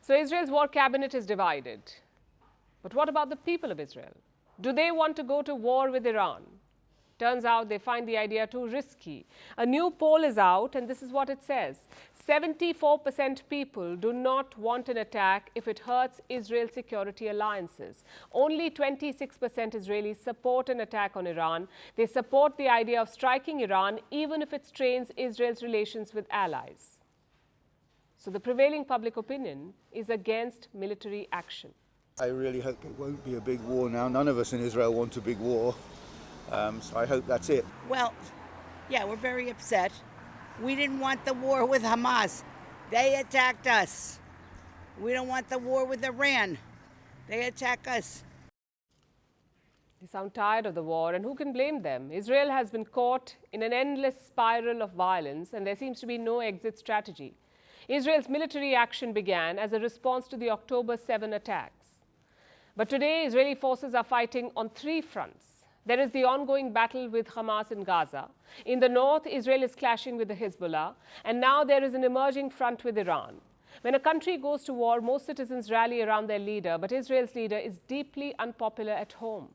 So Israel's war cabinet is divided. But what about the people of Israel? Do they want to go to war with Iran? Turns out they find the idea too risky. A new poll is out, and this is what it says. 74% people do not want an attack if it hurts Israel's security alliances. Only 26% Israelis support an attack on Iran. They support the idea of striking Iran even if it strains Israel's relations with allies. So the prevailing public opinion is against military action. I really hope it won't be a big war now. None of us in Israel want a big war. So I hope that's it. Well, yeah, we're very upset. We didn't want the war with Hamas. They attacked us. We don't want the war with Iran. They attack us. They sound tired of the war, and who can blame them? Israel has been caught in an endless spiral of violence, and there seems to be no exit strategy. Israel's military action began as a response to the October 7 attacks. But today, Israeli forces are fighting on three fronts. There is the ongoing battle with Hamas in Gaza. In the north, Israel is clashing with the Hezbollah. And now there is an emerging front with Iran. When a country goes to war, most citizens rally around their leader, but Israel's leader is deeply unpopular at home.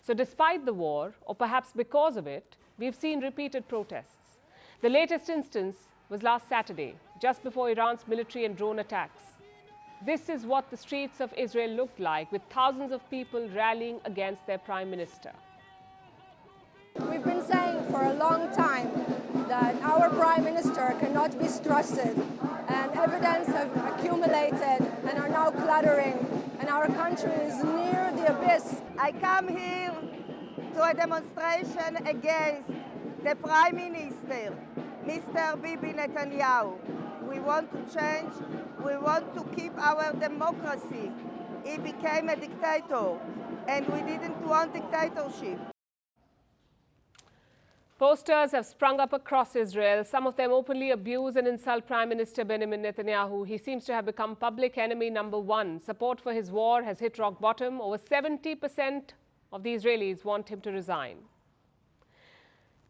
So despite the war, or perhaps because of it, we've seen repeated protests. The latest instance was last Saturday, just before Iran's military and drone attacks. This is what the streets of Israel looked like, with thousands of people rallying against their prime minister. We've been saying for a long time that our prime minister cannot be trusted, and evidence have accumulated and are now cluttering, and our country is near the abyss. I come here to a demonstration against the Prime Minister, Mr. Bibi Netanyahu. We want to change. We want to keep our democracy. He became a dictator, and we didn't want dictatorship. Posters have sprung up across Israel. Some of them openly abuse and insult Prime Minister Benjamin Netanyahu. He seems to have become public enemy number one. Support for his war has hit rock bottom. Over 70% of the Israelis want him to resign.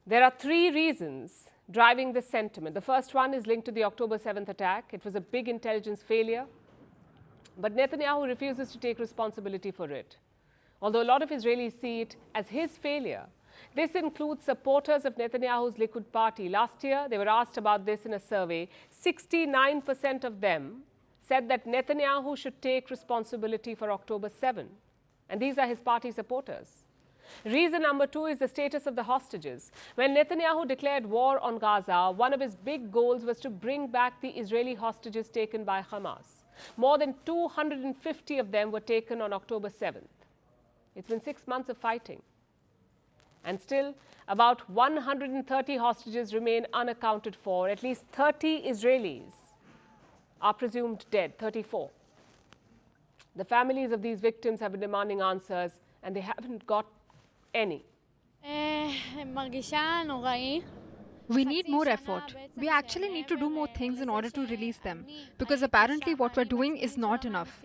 There are three reasons driving this sentiment. The first one is linked to the October 7th attack. It was a big intelligence failure. But Netanyahu refuses to take responsibility for it. Although a lot of Israelis see it as his failure. This includes supporters of Netanyahu's Likud party. Last year, they were asked about this in a survey. 69% of them said that Netanyahu should take responsibility for October 7. And these are his party supporters. Reason number two is the status of the hostages. When Netanyahu declared war on Gaza, one of his big goals was to bring back the Israeli hostages taken by Hamas. More than 250 of them were taken on October 7th. It's been 6 months of fighting. And still, about 130 hostages remain unaccounted for. At least 30 Israelis are presumed dead, 34. The families of these victims have been demanding answers, and they haven't got any. We need more effort. We actually need to do more things in order to release them, because apparently what we're doing is not enough.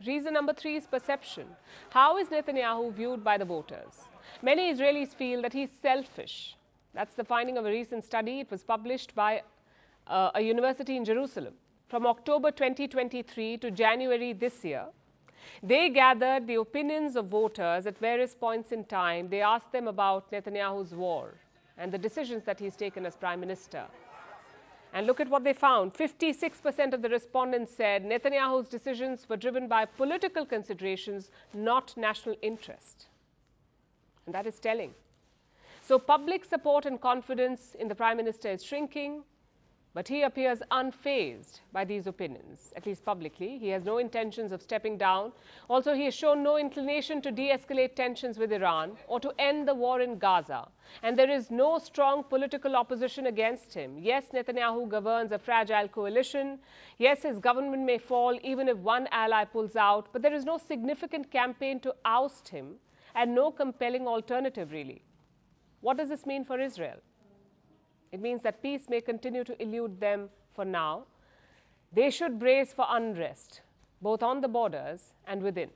Reason number three is perception. How is Netanyahu viewed by the voters? Many Israelis feel that he's selfish. That's the finding of a recent study. It was published by a university in Jerusalem. From October 2023 to January this year, they gathered the opinions of voters at various points in time. They asked them about Netanyahu's war and the decisions that he's taken as prime minister. And look at what they found. 56% of the respondents said Netanyahu's decisions were driven by political considerations, not national interest. And that is telling. So public support and confidence in the prime minister is shrinking, but he appears unfazed by these opinions, at least publicly. He has no intentions of stepping down. Also, he has shown no inclination to de-escalate tensions with Iran or to end the war in Gaza. And there is no strong political opposition against him. Yes, Netanyahu governs a fragile coalition. Yes, his government may fall even if one ally pulls out, but there is no significant campaign to oust him and no compelling alternative, really. What does this mean for Israel? It means that peace may continue to elude them for now. They should brace for unrest, both on the borders and within.